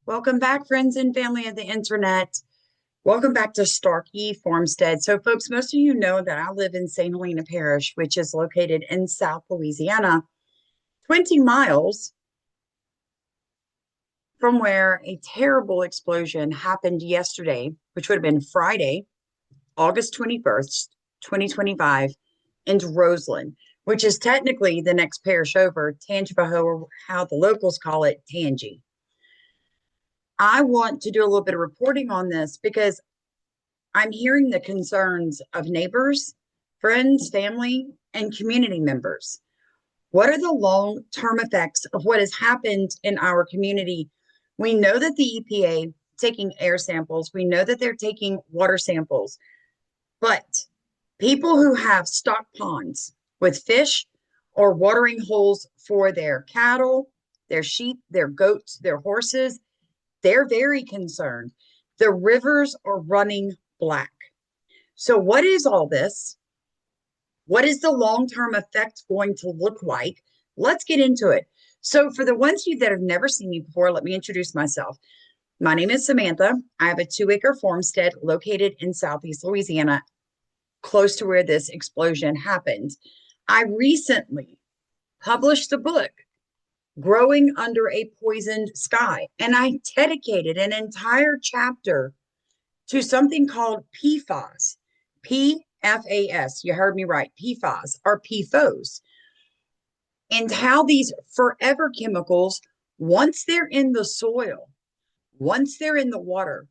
Welcome back, friends and family of the internet. Welcome back to Starkey Farmstead. So, folks, most of you know that I live in St. Helena Parish, which is located in South Louisiana, 20 miles from where a terrible explosion happened yesterday, which would have been Friday, August 21st, 2025, in Roseland, which is technically the next parish over, Tangipahoa, how the locals call it, Tangi. I want to do a little bit of reporting on this because I'm hearing the concerns of neighbors, friends, family, and community members. What are the long term effects of what has happened in our community? We know that the EPA taking air samples, we know that they're taking water samples, but people who have stock ponds with fish or watering holes for their cattle, their sheep, their goats, their horses, they're very concerned. The rivers are running black. So, what is all this? What is the long term effect going to look like? Let's get into it. So, for the ones of you that have never seen me before, let me introduce myself. My name is Samantha. I have a 2-acre farmstead located in Southeast Louisiana, close to where this explosion happened. I recently published a book, Growing Under a Poisoned Sky, and I dedicated an entire chapter to something called PFAS. PFAS, you heard me right, PFAS or PFOS, and how these forever chemicals, once they're in the soil, once they're in the water,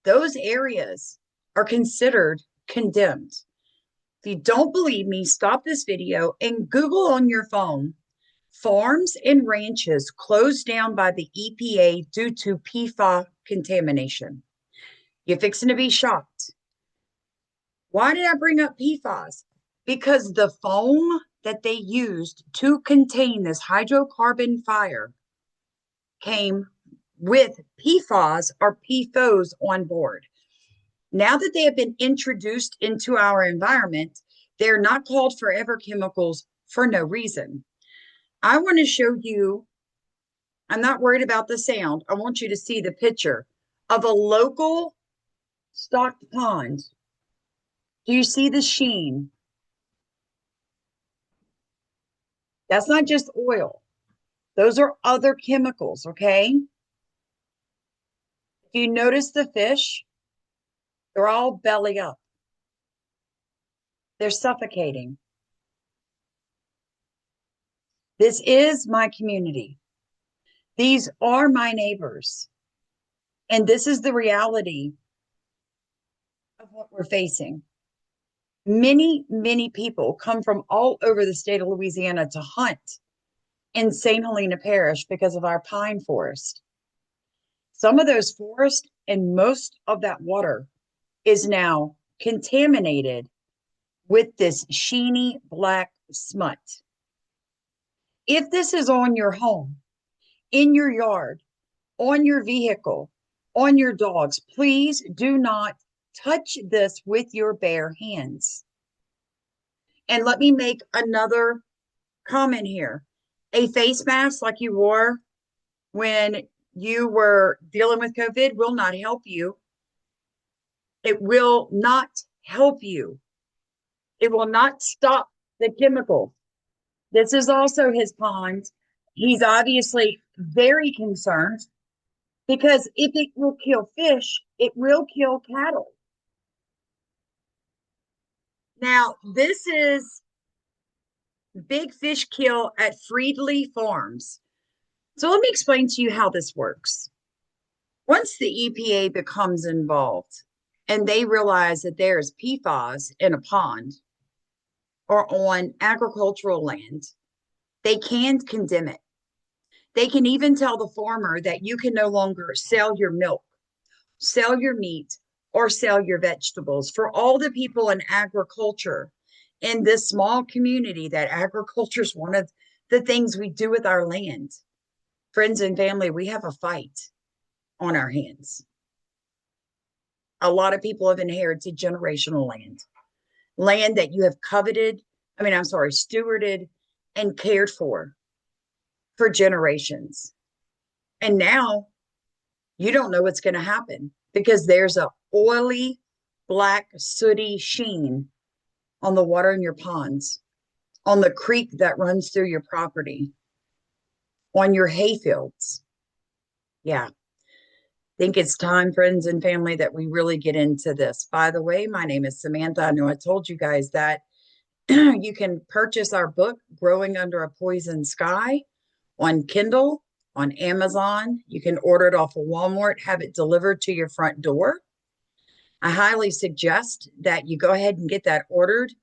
those areas are considered condemned. If you don't believe me, stop this video and Google on your phone farms and ranches closed down by the EPA due to PFAS contamination. You're fixing to be shocked. Why did I bring up PFAS? Because the foam that they used to contain this hydrocarbon fire came with PFAS or PFOS on board. Now that they have been introduced into our environment, they're not called forever chemicals for no reason. I want to show you, I'm not worried about the sound. I want you to see the picture of a local stocked pond. Do you see the sheen? That's not just oil. Those are other chemicals, okay? If you notice the fish, they're all belly up. They're suffocating. This is my community. These are my neighbors. And this is the reality of what we're facing. Many, many people come from all over the state of Louisiana to hunt in St. Helena Parish because of our pine forest. Some of those forests and most of that water is now contaminated with this sheeny black smut. If this is on your home, in your yard, on your vehicle, on your dogs, please do not touch this with your bare hands. And let me make another comment here. A face mask like you wore when you were dealing with COVID will not help you. It will not help you. It will not stop the chemical. This is also his pond. He's obviously very concerned because if it will kill fish, it will kill cattle. Now, this is Big Fish Kill at Friedley Farms. So let me explain to you how this works. Once the EPA becomes involved and they realize that there's PFAS in a pond or on agricultural land, they can condemn it. They can even tell the farmer that you can no longer sell your milk, sell your meat, or sell your vegetables. For all the people in agriculture in this small community, that agriculture is one of the things we do with our land. Friends and family, we have a fight on our hands. A lot of people have inherited generational land that you have stewarded and cared for generations. And now You don't know what's going to happen because there's a oily, black, sooty sheen on the water in your ponds, on the creek that runs through your property, on your hay fields. Yeah. Think it's time, friends and family, that we really get into this. By the way, my name is Samantha. I know I told you guys that you can purchase our book, Growing Under a Poison Sky, on Kindle, on Amazon. You can order it off of Walmart, have it delivered to your front door. I highly suggest that you go ahead and get that ordered.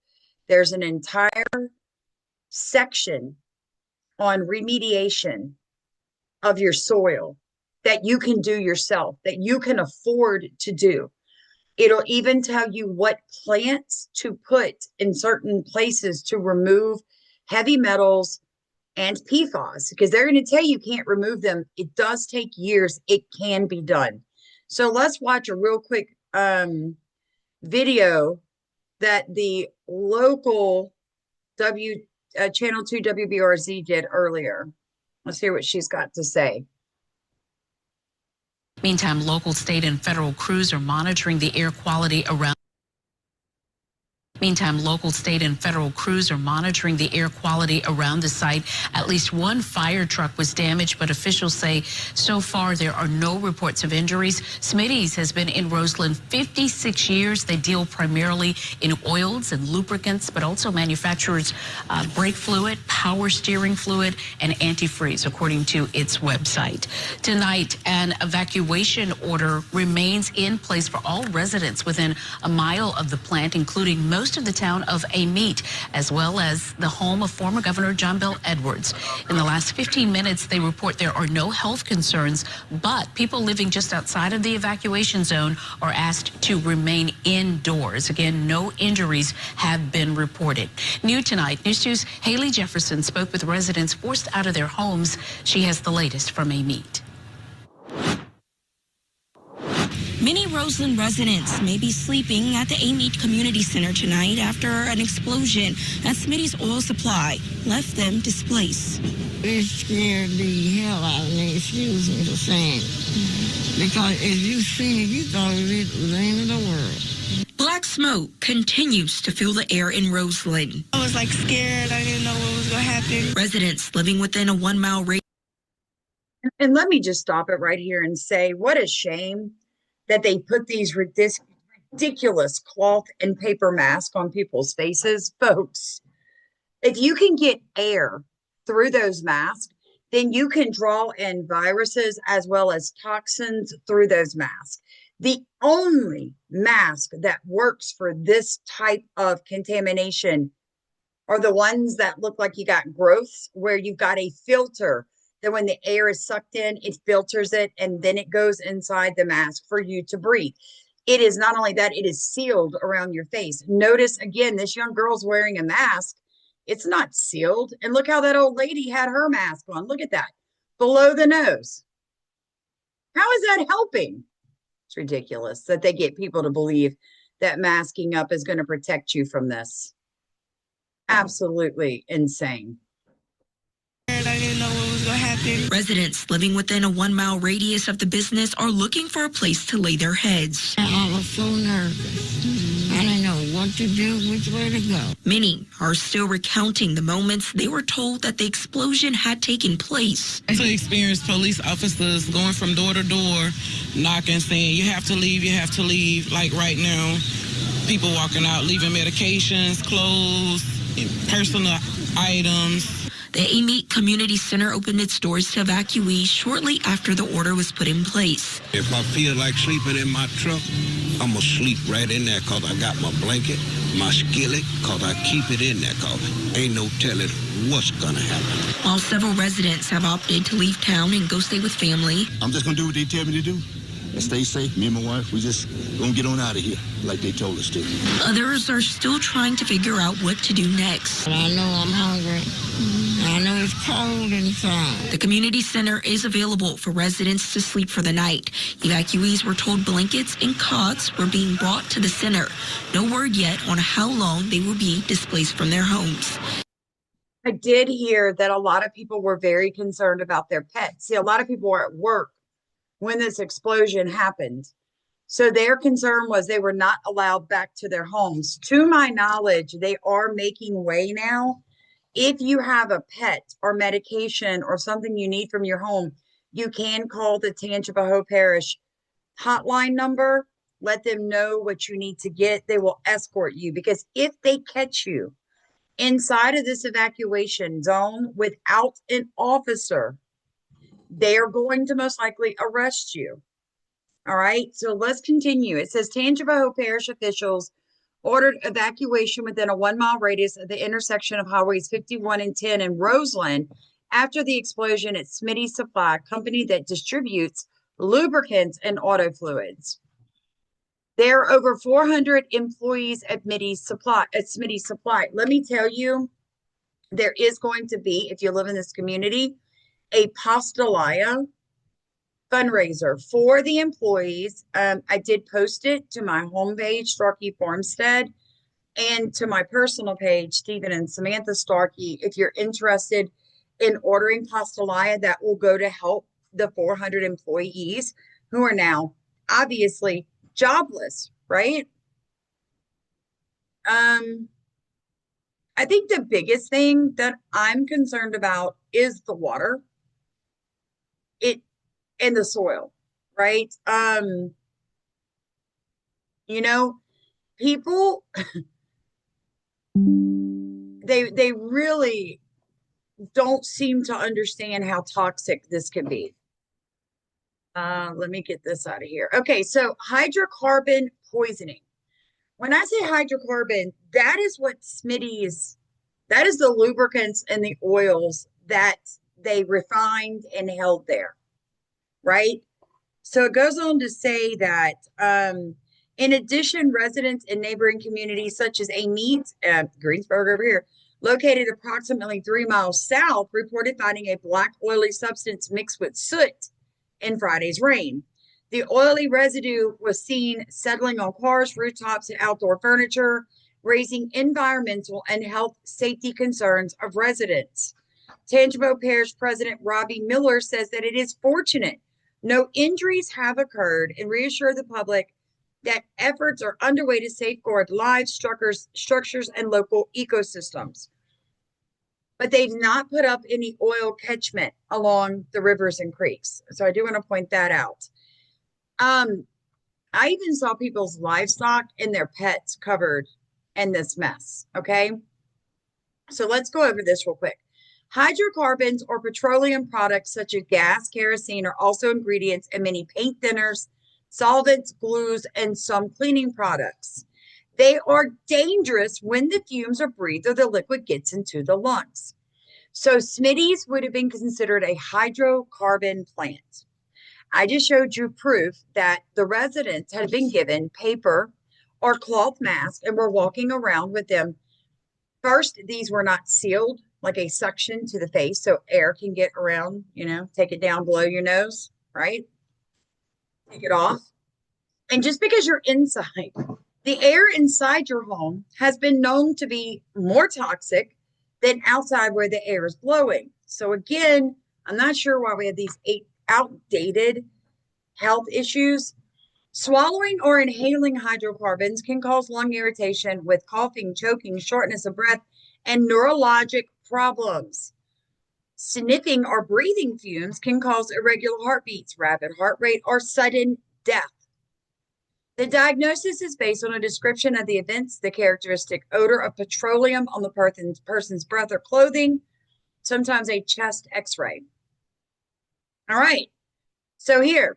There's an entire section on remediation of your soil that you can do yourself, that you can afford to do. It'll even tell you what plants to put in certain places to remove heavy metals and PFAS, because they're going to tell you can't remove them. It does take years. It can be done. So let's watch a real quick video that the local Channel 2 WBRZ did earlier. Let's hear what she's got to say. Meantime, local, state, and federal crews are monitoring the air quality around. Meantime, local, state, and federal crews are monitoring the air quality around the site. At least one fire truck was damaged, but officials say so far there are no reports of injuries. Smitty's has been in Roseland 56 years. They deal primarily in oils and lubricants, but also manufactures brake fluid, power steering fluid, and antifreeze, according to its website. Tonight, an evacuation order remains in place for all residents within a mile of the plant, including most of the town of Amite, as well as the home of former Governor John Bel Edwards. In the last 15 minutes, they report there are no health concerns, but people living just outside of the evacuation zone are asked to remain indoors. Again, no injuries have been reported. New tonight, News 2's Haley Jefferson spoke with residents forced out of their homes. She has the latest from Amite. Many Roseland residents may be sleeping at the Amite Community Center tonight after an explosion at Smitty's oil supply left them displaced. It scared the hell out of me, excuse me for saying. Because if you seen it, you thought it was the end of the world. Black smoke continues to fill the air in Roseland. I was scared. I didn't know what was going to happen. Residents living within a 1 mile radius. And let me just stop it right here and say, what a shame that they put these ridiculous cloth and paper masks on people's faces. Folks, if you can get air through those masks, then you can draw in viruses as well as toxins through those masks. The only mask that works for this type of contamination are the ones that look like you got growths, where you've got a filter that when the air is sucked in, it filters it, and then it goes inside the mask for you to breathe. It is not only that, it is sealed around your face. Notice, again, this young girl's wearing a mask. It's not sealed. And look how that old lady had her mask on. Look at that. Below the nose. How is that helping? It's ridiculous that they get people to believe that masking up is going to protect you from this. Absolutely insane. I didn't know what was going to happen. Residents living within a 1 mile radius of the business are looking for a place to lay their heads. I was so nervous. I didn't know what to do, which way to go. Many are still recounting the moments they were told that the explosion had taken place. To experience police officers going from door to door, knocking, saying, you have to leave. Like right now, people walking out, leaving medications, clothes, personal items. The Amite Community Center opened its doors to evacuees shortly after the order was put in place. If I feel like sleeping in my truck, I'm going to sleep right in there because I got my blanket, my skillet, because I keep it in there because ain't no telling what's going to happen. While several residents have opted to leave town and go stay with family. I'm just going to do what they tell me to do and stay safe. Me and my wife, we just going to get on out of here like they told us to. Others are still trying to figure out what to do next. I know I'm hungry. I know it's cold inside. The community center is available for residents to sleep for the night. Evacuees were told blankets and cots were being brought to the center. No word yet on how long they will be displaced from their homes. I did hear that a lot of people were very concerned about their pets. See, a lot of people are at work when this explosion happened. So their concern was they were not allowed back to their homes. To my knowledge, they are making way now. If you have a pet or medication or something you need from your home, you can call the Tangipahoa Parish hotline number. Let them know what you need to get. They will escort you, because if they catch you inside of this evacuation zone without an officer, they are going to most likely arrest you. All right, so let's continue. It says Tangipahoa Parish officials ordered evacuation within a 1-mile radius of the intersection of highways 51 and 10 in Roseland after the explosion at Smitty Supply, company that distributes lubricants and auto fluids. There are over 400 employees at Smitty Supply. Let me tell you, there is going to be, if you live in this community, a Pastalaya fundraiser for the employees. I did post it to my homepage, Starkey Farmstead, and to my personal page, Stephen and Samantha Starkey. If you're interested in ordering Pastalaya, that will go to help the 400 employees who are now obviously jobless, right? I think the biggest thing that I'm concerned about is the water. And the soil, right? People they really don't seem to understand how toxic this can be. Let me get this out of here. Okay, so hydrocarbon poisoning. When I say hydrocarbon, that is what that is the lubricants and the oils that they refined and held there. Right? So it goes on to say that in addition, residents in neighboring communities such as Greensburg over here, located approximately 3 miles south, reported finding a black oily substance mixed with soot in Friday's rain. The oily residue was seen settling on cars, rooftops, and outdoor furniture, raising environmental and health safety concerns of residents. Tangipahoa Parish President Robbie Miller says that it is fortunate no injuries have occurred and reassure the public that efforts are underway to safeguard lives, structures, and local ecosystems. But they've not put up any oil catchment along the rivers and creeks. So I do want to point that out. I even saw people's livestock and their pets covered in this mess. Okay. So let's go over this real quick. Hydrocarbons or petroleum products such as gas, kerosene are also ingredients in many paint thinners, solvents, glues, and some cleaning products. They are dangerous when the fumes are breathed or the liquid gets into the lungs. So Smitty's would have been considered a hydrocarbon plant. I just showed you proof that the residents had been given paper or cloth masks and were walking around with them. First, these were not sealed, like a suction to the face so air can get around, take it down below your nose, right? Take it off. And just because you're inside, the air inside your home has been known to be more toxic than outside where the air is blowing. So again, I'm not sure why we have these outdated health issues. Swallowing or inhaling hydrocarbons can cause lung irritation with coughing, choking, shortness of breath, and neurologic problems. Sniffing or breathing fumes can cause irregular heartbeats, rapid heart rate, or sudden death. The diagnosis is based on a description of the events, the characteristic odor of petroleum on the person's breath or clothing, sometimes a chest x-ray. All right. So here,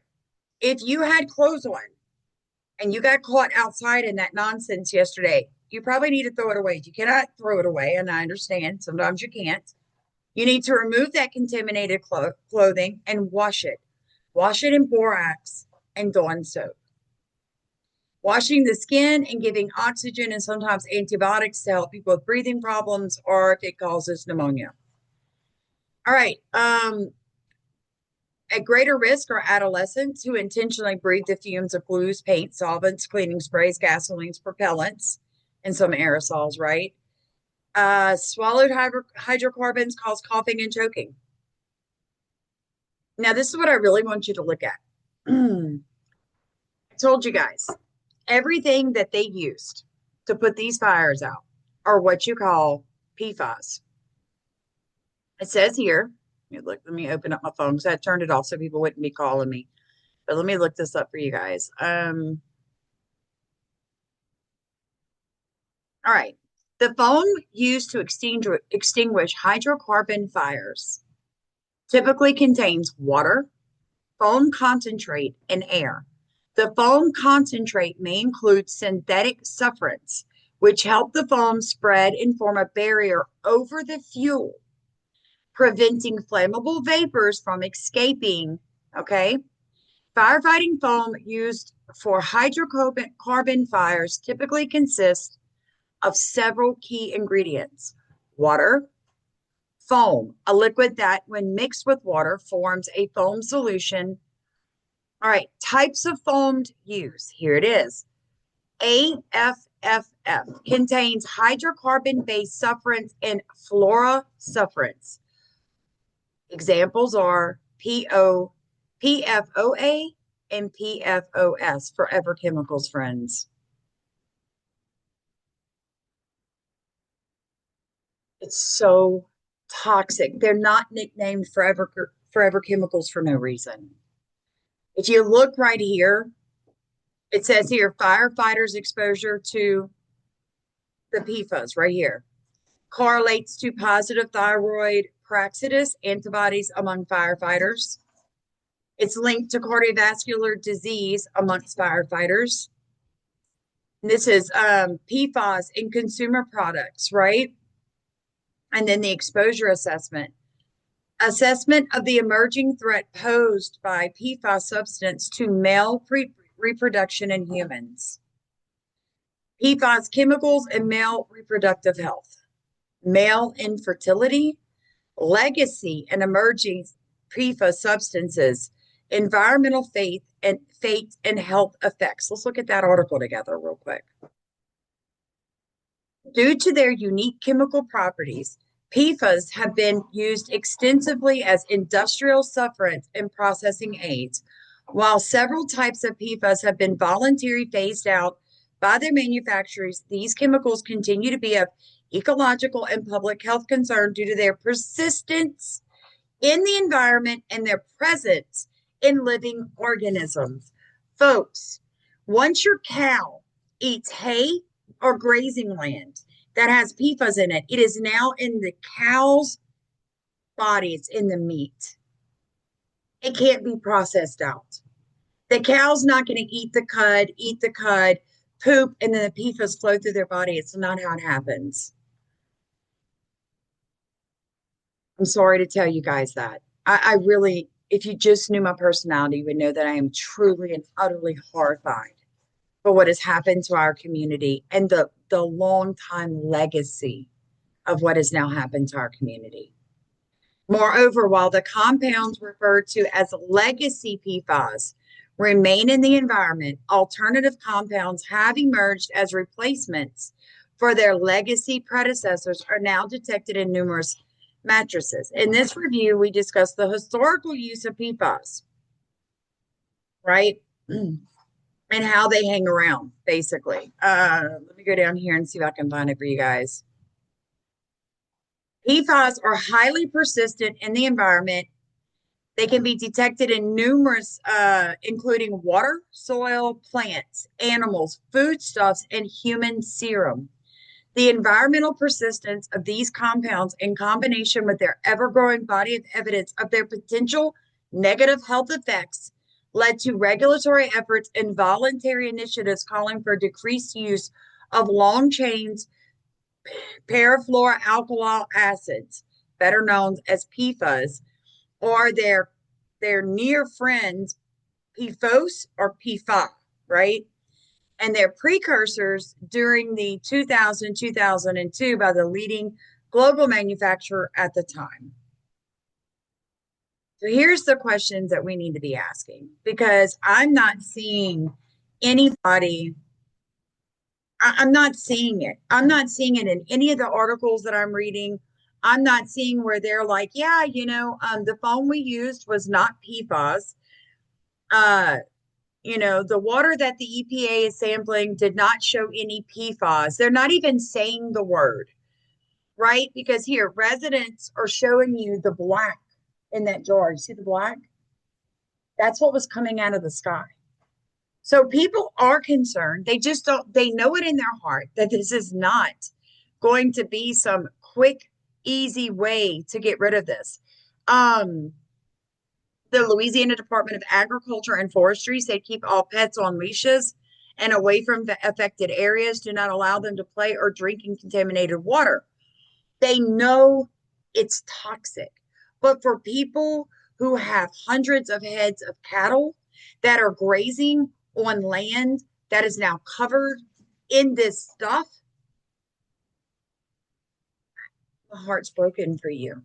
if you had clothes on and you got caught outside in that nonsense yesterday, you probably need to throw it away. You cannot throw it away, and I understand sometimes you can't. You need to remove that contaminated clothing and wash it. Wash it in borax and Dawn soap. Washing the skin and giving oxygen and sometimes antibiotics to help people with breathing problems or if it causes pneumonia. All right. At greater risk are adolescents who intentionally breathe the fumes of glues, paint, solvents, cleaning sprays, gasolines, propellants, and some aerosols, right? Swallowed hydrocarbons cause coughing and choking. Now, this is what I really want you to look at. I told you guys, everything that they used to put these fires out are what you call PFAS. It says here, let me open up my phone because I turned it off so people wouldn't be calling me. But let me look this up for you guys. All right. The foam used to extinguish hydrocarbon fires typically contains water, foam concentrate, and air. The foam concentrate may include synthetic suffrants, which help the foam spread and form a barrier over the fuel, preventing flammable vapors from escaping. Okay. Firefighting foam used for hydrocarbon fires typically consists of several key ingredients: water, foam, a liquid that, when mixed with water, forms a foam solution. All right, types of foamed use. Here it is. AFFF contains hydrocarbon-based suffrants and fluorosuffrants. Examples are PFOA and PFOS, forever chemicals, friends. It's so toxic. They're not nicknamed forever chemicals for no reason. If you look right here, it says here firefighters' exposure to the PFAS right here correlates to positive thyroid praxidus antibodies among firefighters. It's linked to cardiovascular disease amongst firefighters. And this is PFAS in consumer products, right? And then the exposure assessment. Assessment of the emerging threat posed by PFAS substance to male reproduction in humans. PFAS chemicals and male reproductive health. Male infertility, legacy and emerging PFAS substances, environmental fate and health effects. Let's look at that article together real quick. Due to their unique chemical properties, PFAS have been used extensively as industrial suffrants and processing aids, while several types of PFAS have been voluntarily phased out by their manufacturers. These chemicals continue to be of ecological and public health concern due to their persistence in the environment and their presence in living organisms. Folks, once your cow eats hay or grazing land that has PFAS in it, it is now in the cow's body. It's in the meat. It can't be processed out. The cow's not going to eat the cud, poop, and then the PFAS flow through their body. It's not how it happens. I'm sorry to tell you guys that. I really, if you just knew my personality, you would know that I am truly and utterly horrified for what has happened to our community and the long time legacy of what has now happened to our community. Moreover, while the compounds referred to as legacy PFAS remain in the environment, alternative compounds have emerged as replacements for their legacy predecessors are now detected in numerous mattresses. In this review, we discussed the historical use of PFAS, right? And how they hang around, basically. Let me go down here and see if I can find it for you guys. PFAS are highly persistent in the environment. They can be detected in numerous, including water, soil, plants, animals, foodstuffs, and human serum. The environmental persistence of these compounds in combination with their ever-growing body of evidence of their potential negative health effects led to regulatory efforts and voluntary initiatives calling for decreased use of long chains perfluoroalkyl acids, better known as PFAS, or their near friends PFOS or PFA, right? And their precursors during the 2002 by the leading global manufacturer at the time. So here's the questions that we need to be asking, because I'm not seeing anybody, I'm not seeing it. I'm not seeing it in any of the articles that I'm reading. I'm not seeing where they're like, yeah, the foam we used was not PFAS. Uh, the water that the EPA is sampling did not show any PFAS. They're not even saying the word, right? Because here, residents are showing you the black in that jar. You see the black? That's what was coming out of the sky. So people are concerned. They just don't, they know it in their heart that this is not going to be some quick, easy way to get rid of this. The Louisiana Department of Agriculture and Forestry said keep all pets on leashes and away from the affected areas. Do not allow them to play or drink in contaminated water. They know it's toxic. But for people who have hundreds of heads of cattle that are grazing on land that is now covered in this stuff, my heart's broken for you.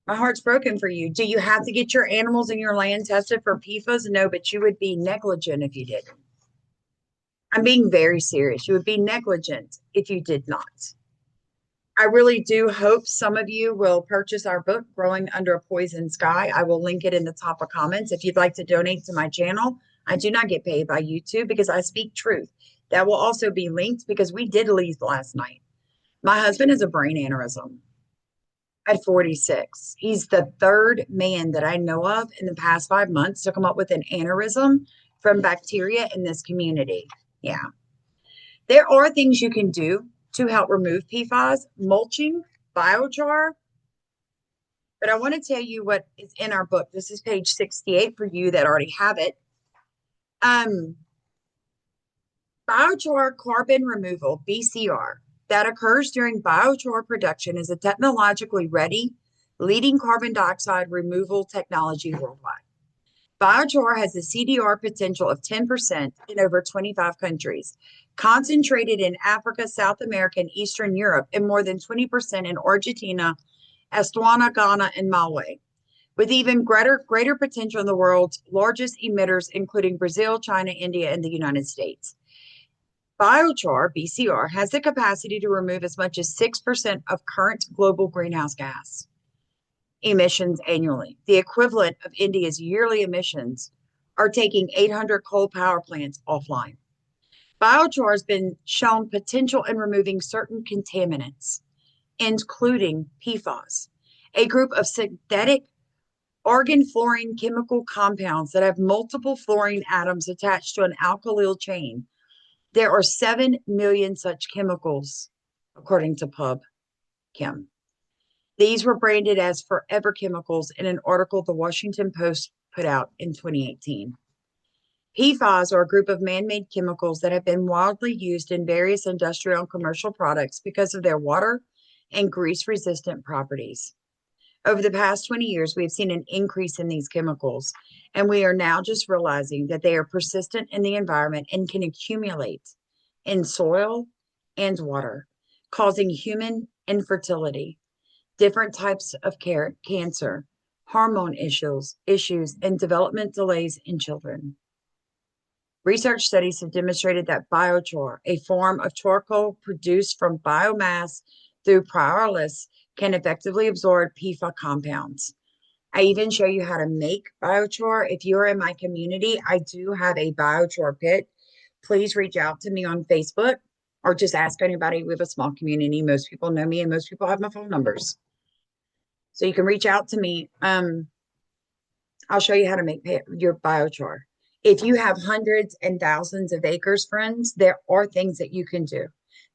My heart's broken for you. Do you have to get your animals and your land tested for PFAS? No, but you would be negligent if you didn't. I'm being very serious. You would be negligent if you did not. I really do hope some of you will purchase our book, Growing Under a Poison Sky. I will link it in the top of comments. If you'd like to donate to my channel, I do not get paid by YouTube because I speak truth. That will also be linked because we did leave last night. My husband has a brain aneurysm at 46. He's the third man that I know of in the past 5 months to come up with an aneurysm from bacteria in this community. Yeah. There are things you can do to help remove PFAS, mulching, biochar. But I want to tell you what is in our book. This is page 68 for you that already have it. Biochar carbon removal, BCR, that occurs during biochar production is a technologically ready, leading carbon dioxide removal technology worldwide. Biochar has a CDR potential of 10% in over 25 countries, concentrated in Africa, South America, and Eastern Europe, and more than 20% in Argentina, Estonia, Ghana, and Malawi, with even greater potential in the world's largest emitters, including Brazil, China, India, and the United States. Biochar, BCR, has the capacity to remove as much as 6% of current global greenhouse gas emissions annually. The equivalent of India's yearly emissions are taking 800 coal power plants offline. Biochar has been shown potential in removing certain contaminants, including PFAS, a group of synthetic organ fluorine chemical compounds that have multiple fluorine atoms attached to an alkylyl chain. There are 7 million such chemicals, according to PubChem. These were branded as forever chemicals in an article the Washington Post put out in 2018. PFAS are a group of man-made chemicals that have been widely used in various industrial and commercial products because of their water and grease-resistant properties. Over the past 20 years, we have seen an increase in these chemicals, and we are now just realizing that they are persistent in the environment and can accumulate in soil and water, causing human infertility, different types of cancer, hormone issues, and development delays in children. Research studies have demonstrated that biochar, a form of charcoal produced from biomass through pyrolysis, can effectively absorb PFAS compounds. I even show you how to make biochar. If you're in my community, I do have a biochar pit. Please reach out to me on Facebook or just ask anybody. We have a small community. Most people know me and most people have my phone numbers. So you can reach out to me. I'll show you how to make your biochar. If you have hundreds and thousands of acres, friends, there are things that you can do.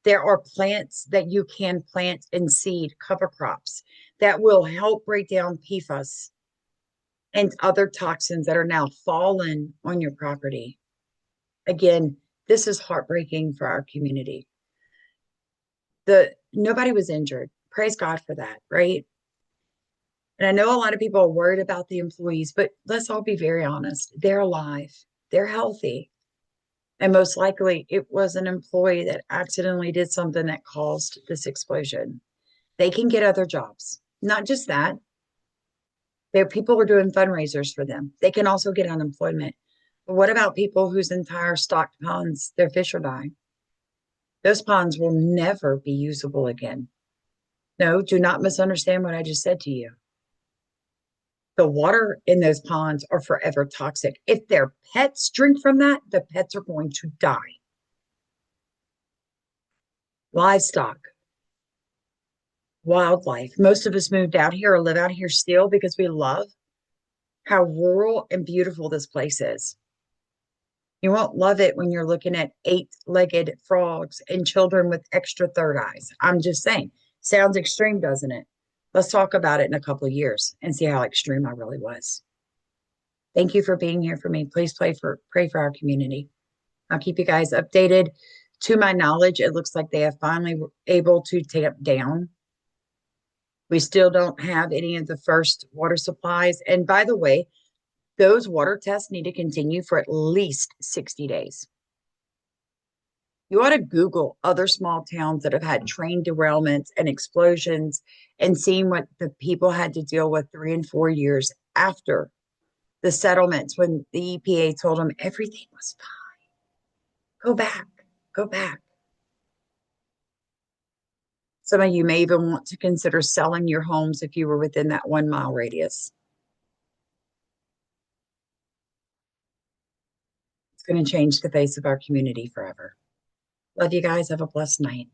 There are plants that you can plant and seed, cover crops, that will help break down PFAS and other toxins that are now fallen on your property. Again, this is heartbreaking for our community. Nobody was injured. Praise God for that, right? And I know a lot of people are worried about the employees, but let's all be very honest. They're alive. They're healthy. And most likely it was an employee that accidentally did something that caused this explosion. They can get other jobs. Not just that. People are doing fundraisers for them. They can also get unemployment. But what about people whose entire stocked ponds, their fish are dying? Those ponds will never be usable again. No, do not misunderstand what I just said to you. The water in those ponds are forever toxic. If their pets drink from that, the pets are going to die. Livestock, wildlife. Most of us moved out here or live out here still because we love how rural and beautiful this place is. You won't love it when you're looking at eight-legged frogs and children with extra third eyes. I'm just saying. Sounds extreme, doesn't it? Let's talk about it in a couple of years and see how extreme I really was. Thank you for being here for me. Please pray for our community. I'll keep you guys updated. To my knowledge, it looks like they have finally able to tamp down. We still don't have any of the first water supplies. And by the way, those water tests need to continue for at least 60 days. You ought to Google other small towns that have had train derailments and explosions and seeing what the people had to deal with 3 and 4 years after the settlements when the EPA told them everything was fine. Go back, go back. Some of you may even want to consider selling your homes if you were within that 1 mile radius. It's going to change the face of our community forever. Love you guys. Have a blessed night.